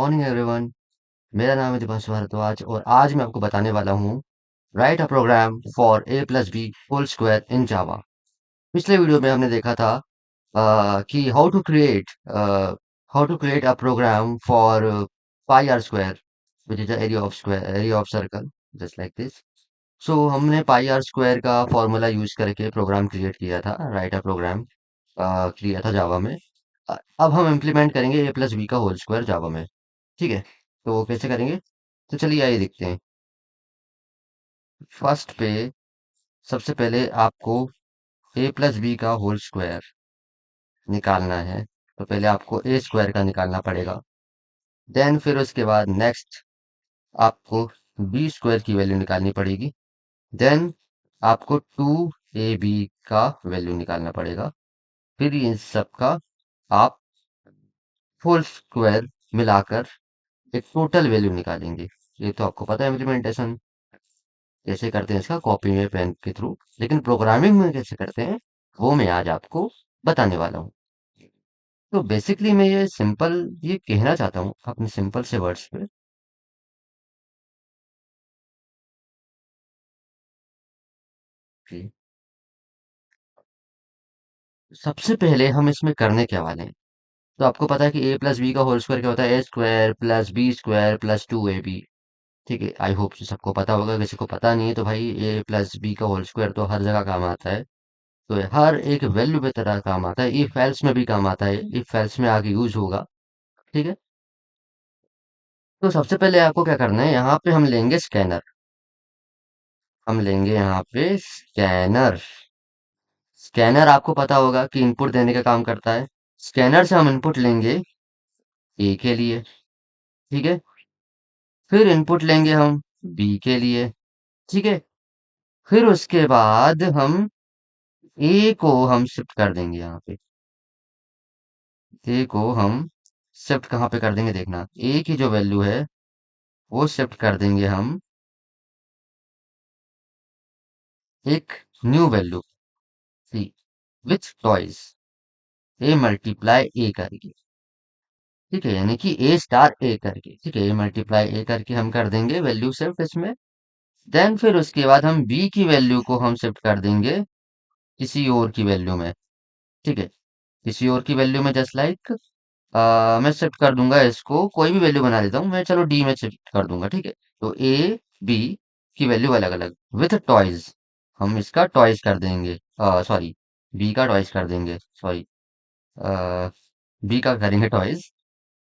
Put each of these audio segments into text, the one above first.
Morning everyone. मेरा नाम है दीपांशु भारद्वाज और आज मैं आपको बताने वाला हूँ write a program for A plus B whole square in Java. पिछले वीडियो में हमने देखा था कि how to create a program for pi R square which is area of circle just like this. So हमने पाई आर स्क्वायर का formula use करके program create किया था, राइट अ प्रोग्राम किया था जावा में। अब हम इम्प्लीमेंट करेंगे ए प्लस बी का होल स्क्वायर जावा में। ठीक है, तो वो कैसे करेंगे? तो चलिए आइए देखते हैं। फर्स्ट पे सबसे पहले आपको ए प्लस बी का होल स्क्वायर निकालना है, तो पहले आपको ए स्क्वायर का निकालना पड़ेगा। देन फिर उसके बाद नेक्स्ट आपको बी स्क्वायर की वैल्यू निकालनी पड़ेगी। देन आपको टू ए बी का वैल्यू निकालना पड़ेगा। फिर इन सब का आप होल स्क्वायर मिलाकर एक टोटल वैल्यू निकालेंगे। ये तो आपको पता है इम्प्लीमेंटेशन कैसे करते हैं इसका, कॉपी में पेन के थ्रू। लेकिन प्रोग्रामिंग में कैसे करते हैं वो मैं आज आपको बताने वाला हूँ। तो बेसिकली मैं ये सिंपल ये कहना चाहता हूँ अपने सिंपल से वर्ड्स पे कि सबसे पहले हम इसमें करने क्या वाले हैं। तो आपको पता है कि ए प्लस बी का होल स्क्वायर क्या होता है? A square plus B square plus two A B. ठीक है, आई होप सबको पता होगा। किसी को पता नहीं है तो भाई ए प्लस बी का होल स्क्वायर तो हर जगह काम आता है। तो ये हर एक वैल्यू पे तरह काम आता है, इफ एल्स में भी काम आता है, इफ एल्स में आगे यूज होगा। ठीक है, तो सबसे पहले आपको क्या करना है, यहाँ पे हम लेंगे स्कैनर। हम लेंगे यहाँ पे स्कैनर। स्कैनर आपको पता होगा कि इनपुट देने का काम करता है। स्कैनर से हम इनपुट लेंगे ए के लिए। ठीक है, फिर इनपुट लेंगे हम बी के लिए। ठीक है, फिर उसके बाद हम ए को हम शिफ्ट कर देंगे यहाँ पे। ए को हम शिफ्ट कहाँ पे कर देंगे देखना, ए की जो वैल्यू है वो शिफ्ट कर देंगे हम एक new value C with twice, A multiply A करके। ठीक है, यानी कि ए स्टार ए करके। ठीक है, ए मल्टीप्लाई ए करके हम कर देंगे वैल्यू शिफ्ट इसमें। देन फिर उसके बाद हम बी की वैल्यू को हम शिफ्ट कर देंगे किसी और की वैल्यू में। ठीक है, किसी और की वैल्यू में जस्ट लाइक मैं शिफ्ट कर दूंगा इसको, कोई भी वैल्यू बना देता हूँ मैं, चलो डी में शिफ्ट कर दूंगा। ठीक है, तो ए बी की वैल्यू अलग अलग विथ टॉयज। हम इसका टॉयज कर देंगे, सॉरी बी का टॉयज कर देंगे, सॉरी बी का करेंगे टॉयज,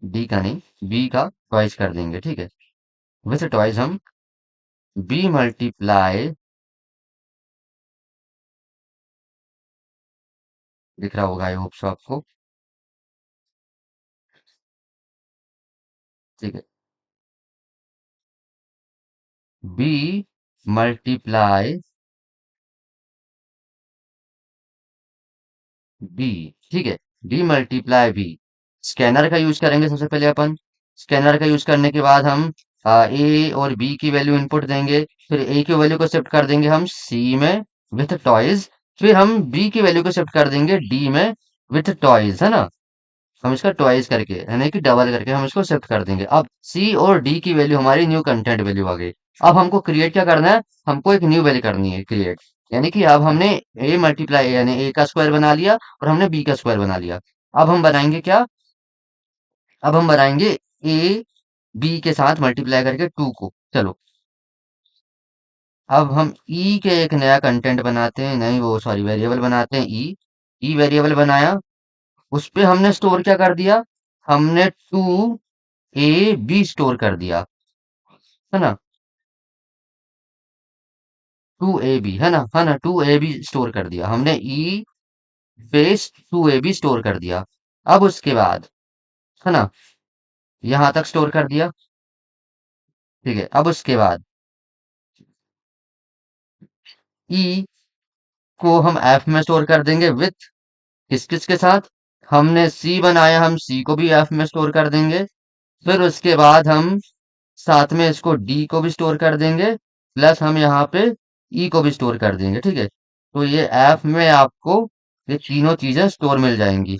डी का नहीं, बी का टॉयज कर देंगे। ठीक है, विथ टॉयज हम बी मल्टीप्लाई, दिख रहा होगा आई होप सो आपको। ठीक है, बी मल्टीप्लाई बी। ठीक है, डी मल्टीप्लाई बी। स्कैनर का यूज करेंगे सबसे पहले अपन। स्कैनर का यूज करने के बाद हम ए और बी की वैल्यू इनपुट देंगे। फिर ए की वैल्यू को शिफ्ट कर देंगे हम सी में विथ टॉयज। फिर हम बी की वैल्यू को शिफ्ट कर देंगे डी में विथ टॉयज, है ना। हम इसका ट्वाइस करके यानी कि डबल करके हम इसको शिफ्ट कर देंगे। अब सी और डी की वैल्यू हमारी न्यू कंटेंट वैल्यू आ गई। अब हमको क्रिएट क्या करना है, हमको एक न्यू वैल्यू करनी है क्रिएट। यानी कि अब हमने ए मल्टीप्लाई यानी ए का स्क्वायर बना लिया और हमने बी का स्क्वायर बना लिया। अब हम बनाएंगे क्या, अब हम बनाएंगे ए बी के साथ मल्टीप्लाई करके टू को। चलो, अब हम ई के एक नया कंटेंट बनाते हैं, नहीं वो सॉरी वेरिएबल बनाते हैं। ई ई वेरिएबल बनाया, उस पे हमने स्टोर क्या कर दिया, हमने टू ए बी स्टोर कर दिया, है ना। टू ए बी है ना टू ए बी स्टोर कर दिया हमने। E base to A B store कर दिया। अब उसके बाद, है ना, यहां तक स्टोर कर दिया। ठीक है, अब उसके बाद ई को हम एफ में स्टोर कर देंगे विथ किस किस के साथ, हमने सी बनाया, हम सी को भी एफ में स्टोर कर देंगे। फिर उसके बाद हम साथ में इसको डी को भी स्टोर कर देंगे, प्लस हम यहाँ पे ई को भी स्टोर कर देंगे। ठीक है, तो ये एफ में आपको ये तीनों चीजें स्टोर मिल जाएंगी।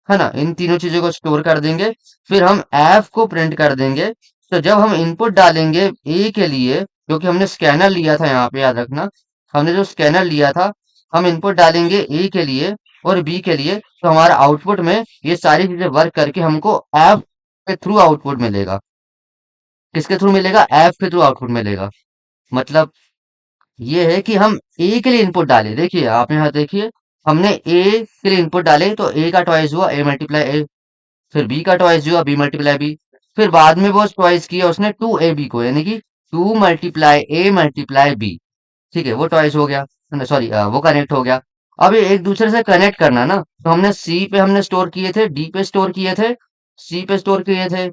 है ना, इन तीनों चीजों को स्टोर कर देंगे। फिर हम एफ को प्रिंट कर देंगे। तो जब हम इनपुट डालेंगे ए के लिए, क्योंकि हमने स्कैनर लिया था, यहाँ पे याद रखना, हमने जो स्कैनर लिया था, हम इनपुट डालेंगे ए के लिए और बी के लिए, तो हमारा आउटपुट में ये सारी चीजें वर्क करके हमको एफ के थ्रू आउटपुट मिलेगा। किसके थ्रू मिलेगा? एफ के थ्रू आउटपुट मिलेगा। मतलब ये है कि हम ए के लिए इनपुट डाले, देखिए आप यहाँ देखिए, हमने ए के लिए इनपुट डाले तो ए का टॉइस हुआ ए मल्टीप्लाई ए, फिर बी का टॉइस हुआ बी मल्टीप्लाई बी, फिर बाद में वो टॉइस किया उसने टू ए बी को, यानी कि to multiply A multiply B. ठीक है, वो टॉइस हो गया, सॉरी वो कनेक्ट हो गया। अब ये एक दूसरे से कनेक्ट करना ना, तो हमने सी पे हमने स्टोर किए थे, डी पे स्टोर किए थे, सी पे स्टोर किए थे,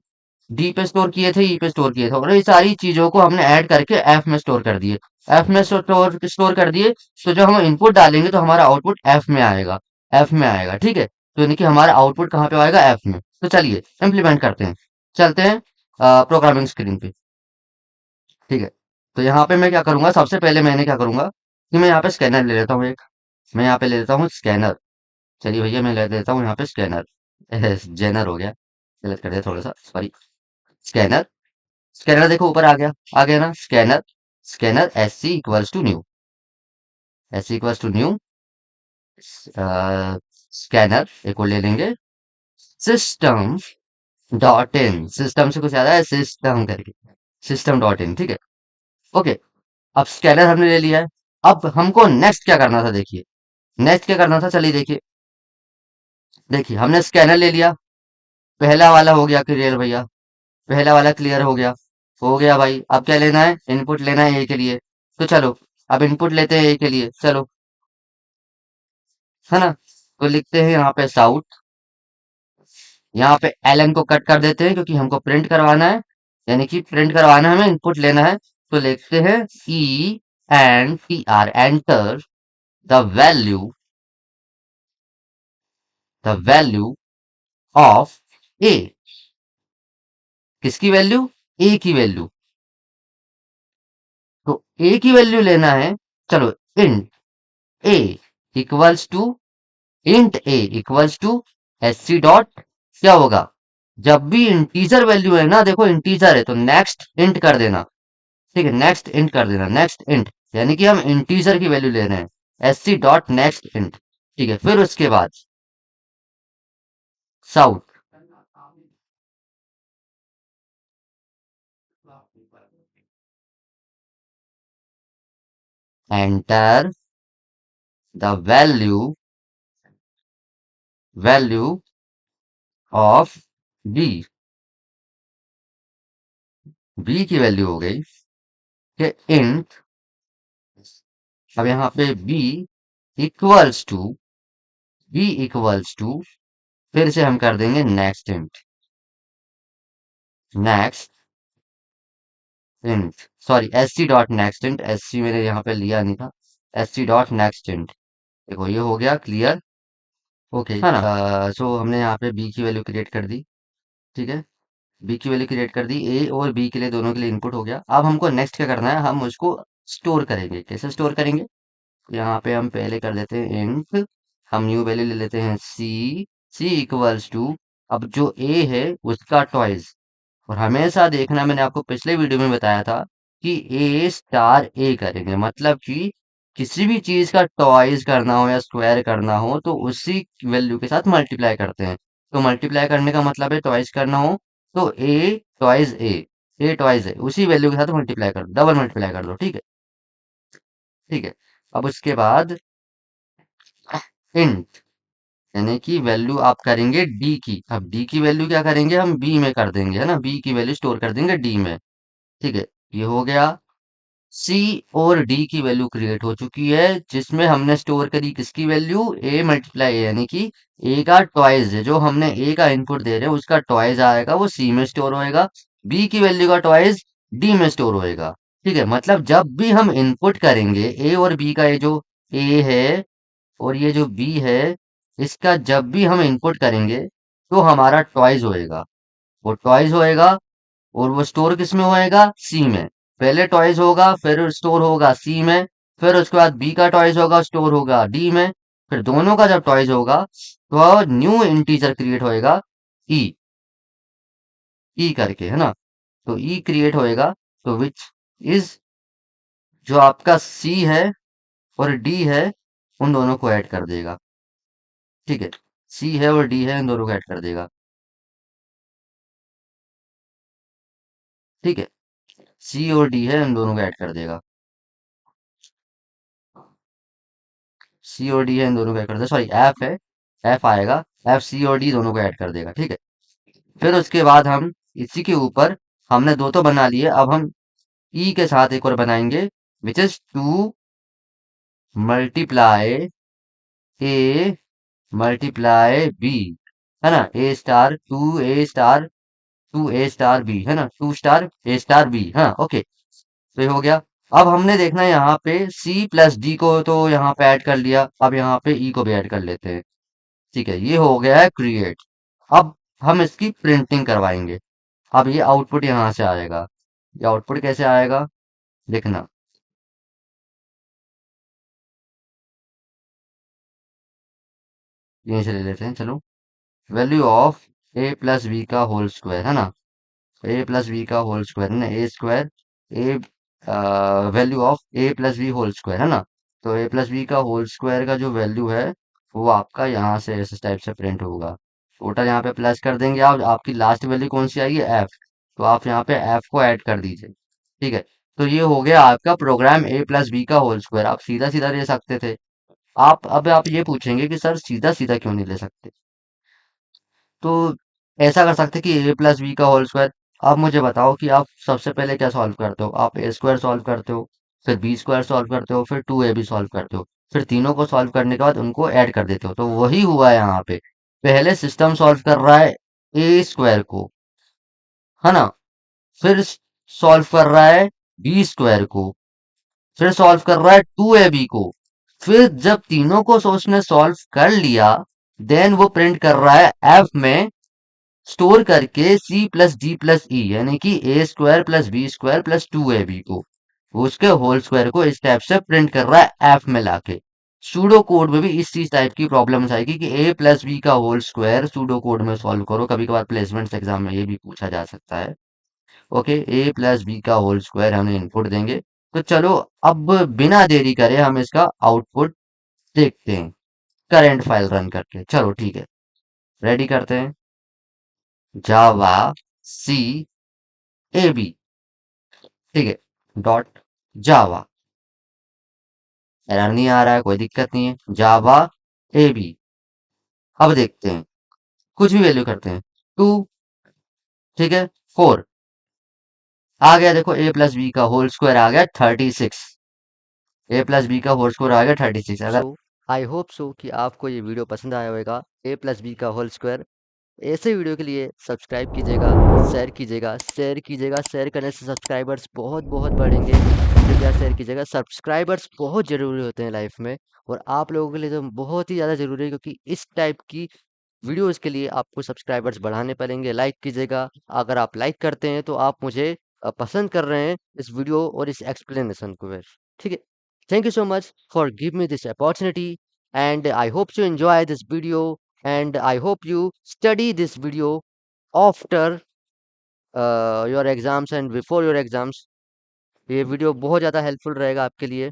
डी पे स्टोर किए थे, ई पे स्टोर किए थे, और ये सारी चीजों को हमने ऐड करके एफ में स्टोर कर दिए। एफ में स्टोर कर दिए, तो जब हम इनपुट डालेंगे तो हमारा आउटपुट एफ में आएगा। एफ में आएगा, ठीक है, तो यानी कि हमारा आउटपुट कहाँ पे आएगा? एफ में। तो चलिए इम्प्लीमेंट करते हैं, चलते हैं प्रोग्रामिंग स्क्रीन पे। ठीक है, तो यहाँ पे मैं क्या करूंगा, सबसे पहले मैंने क्या करूंगा कि मैं यहाँ पे स्कैनर ले लेता हूँ एक। मैं यहाँ पे ले लेता हूँ स्कैनर। चलिए भैया, मैं ले लेता हूँ यहाँ पे स्कैनर। जेनर हो गया, गलत कर दिया थोड़ा सा, सॉरी। स्कैनर, स्कैनर देखो ऊपर आ गया ना scanner. Scanner S C equals to new, S C equals to new scanner एक और ले लेंगे। सिस्टम डॉट इन, सिस्टम से कुछ ज्यादा है, सिस्टम करके, सिस्टम डॉट इन, ठीक है। ओके, अब स्कैनर हमने ले लिया है। अब हमको नेक्स्ट क्या करना था, देखिए नेक्स्ट क्या करना था, चलिए देखिए। देखिए हमने स्कैनर ले लिया, पहला वाला हो गया क्लियर भैया, पहला वाला क्लियर हो गया भाई। अब क्या लेना है? इनपुट लेना है ए के लिए। तो चलो अब इनपुट लेते हैं ए के लिए, चलो, है ना। तो लिखते हैं यहाँ पे साउथ, यहाँ पे एलन को कट कर देते हैं क्योंकि हमको प्रिंट करवाना है, यानी कि प्रिंट करवाना है, हमें इनपुट लेना है। तो लिखते हैं E and T R, enter the value, the value of A. किसकी वैल्यू? ए की वैल्यू। तो ए की वैल्यू लेना है, चलो, int A equals to, int A equals to S C dot, क्या होगा? जब भी इंटीजर वैल्यू है ना, देखो इंटीजर है तो नेक्स्ट इंट कर देना, ठीक है, नेक्स्ट इंट कर देना, नेक्स्ट इंट, यानी कि हम इंटीजर की वैल्यू ले रहे हैं, S C dot next int. ठीक है, फिर उसके बाद south, enter the value, value of B, B की वैल्यू हो गई कि इंट, अब यहाँ पे equals to B equals to, फिर से हम कर देंगे next int, next int, sorry S C dot next int, S C मैंने यहाँ पे लिया नहीं था, S C dot next int. देखो ये हो गया क्लियर, ओके, है ना। सो हमने यहाँ पे बी की वैल्यू क्रिएट कर दी, ठीक है, बी की वैल्यू क्रिएट कर दी, ए और बी के लिए, दोनों के लिए इनपुट हो गया। अब हमको नेक्स्ट क्या करना है, हम उसको स्टोर करेंगे। कैसे स्टोर करेंगे? यहाँ पे हम पहले कर देते हैं इंट, हम न्यू वैल्यू ले लेते हैं सी, सी इक्वल्स टू, अब जो ए है उसका टॉइस, और हमेशा देखना, मैंने आपको पिछले वीडियो में बताया था कि ए स्टार ए करेंगे, मतलब कि किसी भी चीज का टॉइस करना हो या स्क्वायर करना हो तो उसी वैल्यू के साथ मल्टीप्लाई करते हैं। तो मल्टीप्लाई करने का मतलब है टॉइस करना हो, तो ए टॉइस ए उसी वैल्यू के साथ मल्टीप्लाई कर दो, डबल मल्टीप्लाई कर दो, ठीक है, ठीक है। अब उसके बाद इंट, यानी कि वैल्यू आप करेंगे डी की, अब डी की वैल्यू क्या करेंगे, हम बी में कर देंगे, है ना, बी की वैल्यू स्टोर कर देंगे डी में, ठीक है। ये हो गया, सी और डी की वैल्यू क्रिएट हो चुकी है, जिसमें हमने स्टोर करी किसकी वैल्यू? ए मल्टीप्लाई ए, यानी कि ए का टॉइस है, जो हमने ए का इनपुट दे रहे हैं उसका टॉइस आएगा, वो सी में स्टोर होएगा, बी की वैल्यू का टॉइस डी में स्टोर होएगा, ठीक है। मतलब जब भी हम इनपुट करेंगे ए और बी का, ये जो ए है और ये जो बी है, इसका जब भी हम इनपुट करेंगे तो हमारा टॉइस होएगा, वो टॉइस होएगा, और वो स्टोर किस में होएगा? सी में। पहले टॉयज होगा, फिर स्टोर होगा सी में, फिर उसके बाद बी का टॉयज होगा, स्टोर होगा डी में, फिर दोनों का जब टॉइज होगा तो न्यू इंटीजर क्रिएट होएगा ई, ई करके, है ना। तो ई क्रिएट होएगा, तो विच इज जो आपका सी है और डी है, उन दोनों को ऐड कर देगा। ठीक है, सी है और डी है, इन दोनों को ऐड कर देगा। ठीक है, सी और डी है, इन दोनों को ऐड कर देगा। सी और डी है, इन दोनों को ऐड कर देगा, सॉरी एफ है, एफ आएगा, एफ सी और डी दोनों को ऐड कर देगा। ठीक है, फिर उसके बाद हम इसी के ऊपर, हमने दो तो बना लिए, अब हम ई के साथ एक और बनाएंगे, which is to multiply A multiply B, है ना। A star two A star two A star B, है ना, two star A star B, हाँ ओके। तो ये हो गया। अब हमने देखना है यहाँ पे सी प्लस डी को तो यहाँ पे ऐड कर लिया, अब यहाँ पे ई को भी ऐड कर लेते हैं। ठीक है, ये हो गया है क्रिएट। अब हम इसकी प्रिंटिंग करवाएंगे। अब ये आउटपुट यहाँ से आएगा। ये आउटपुट कैसे आएगा देखना। यहीं से ले लेते हैं, चलो। Value of A plus B का होल स्क्वायर, है ना। ए प्लस बी का होल स्क्वायर है ना, A square, A value of A plus B whole square, है ना। तो ए प्लस बी का होल स्क्वायर का जो वैल्यू है वो आपका यहाँ से इस टाइप से प्रिंट होगा। टोटल यहाँ पे प्लस कर देंगे आप, आपकी लास्ट वैल्यू कौन सी आएगी, एफ। तो आप यहाँ पे एफ को ऐड कर दीजिए। ठीक है, तो ये हो गया आपका प्रोग्राम ए प्लस बी का होल स्क्वायर। आप सीधा सीधा ले सकते थे। अब आप ये पूछेंगे कि सर सीधा सीधा क्यों नहीं ले सकते। तो ऐसा कर सकते कि ए प्लस बी का होल स्क्वायर। अब मुझे बताओ कि आप सबसे पहले क्या सॉल्व करते हो, आप ए स्क्वायर सॉल्व करते हो, फिर बी स्क्वायर सॉल्व करते हो, फिर टू ए बी सॉल्व करते हो, फिर तीनों को सॉल्व करने के बाद उनको ऐड कर देते हो। तो वही हुआ है यहाँ पे। पहले सिस्टम सॉल्व कर रहा है ए स्क्वायर को, है ना, फिर सॉल्व कर रहा है बी स्क्वायर को, फिर सॉल्व कर रहा है टू ए बी को, फिर जब तीनों को उसने सॉल्व कर लिया, देन वो प्रिंट कर रहा है एफ में स्टोर करके C plus D plus E, यानी कि A square plus B square plus two A B को, वो उसके होल स्क्वायर को इस टाइप से प्रिंट कर रहा है एफ में लाके। सूडो कोड में भी इस चीज टाइप की प्रॉब्लम्स आएगी कि ए प्लस बी का होल स्क्वायर सूडो कोड में सॉल्व करो। कभी कभार प्लेसमेंट्स एग्जाम में ये भी पूछा जा सकता है। ओके, ए प्लस बी का होल स्क्वायर हमने इनपुट देंगे। तो चलो, अब बिना देरी करे हम इसका आउटपुट देखते हैं, करंट फाइल रन करके। चलो ठीक है, रेडी करते हैं। जावा सी ए बी, ठीक है, डॉट जावा। एरर नहीं आ रहा है, कोई दिक्कत नहीं है। जावा ए बी, अब देखते हैं, कुछ भी वैल्यू करते हैं। टू, ठीक है, फोर आ गया। देखो ए प्लस बी का होल स्क्वायर आ गया 36। ए प्लस बी का होल स्क्वायर आ गया 36। अगर आई होप सो कि आपको ये वीडियो पसंद आया होगा, ए प्लस बी का होल स्क्वायर। ऐसे वीडियो के लिए सब्सक्राइब कीजिएगा, शेयर कीजिएगा, शेयर कीजिएगा। शेयर करने से सब्सक्राइबर्स बहुत बहुत बढ़ेंगे। कृपया शेयर कीजिएगा। सब्सक्राइबर्स बहुत ज़रूरी होते हैं लाइफ में, और आप लोगों के लिए तो बहुत ही ज़्यादा ज़रूरी है, क्योंकि इस टाइप की वीडियोस के लिए आपको सब्सक्राइबर्स बढ़ाने पड़ेंगे। लाइक कीजिएगा। अगर आप लाइक करते हैं तो आप मुझे पसंद कर रहे हैं इस वीडियो और इस एक्सप्लेनेशन को फिर। ठीक है, thank you so much for give me this opportunity, and I hope you enjoy this video, and I hope you study this video after your exams and before your exams। ये video बहुत ज़्यादा helpful रहेगा आपके लिए।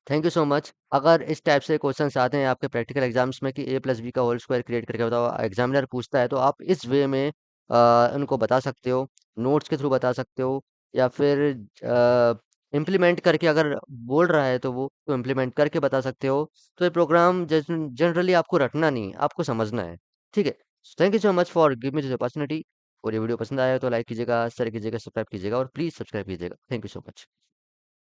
Thank you so much. अगर इस type से questions आते हैं आपके प्रैक्टिकल एग्जाम्स में कि ए प्लस बी का होल स्क्वायर क्रिएट करके बताओ, एग्जामिनर पूछता है, तो आप इस वे में उनको बता सकते हो, नोट्स के थ्रू बता सकते हो, या फिर इम्प्लीमेंट करके अगर बोल रहा है तो वो तो इम्प्लीमेंट करके बता सकते हो। तो ये प्रोग्राम जनरली आपको रटना नहीं, आपको समझना है। ठीक है, thank you so much for give me this opportunity. और ये वीडियो पसंद आया तो लाइक कीजिएगा, शेयर कीजिएगा, सब्सक्राइब कीजिएगा, और प्लीज़ सब्सक्राइब कीजिएगा। Thank you so much.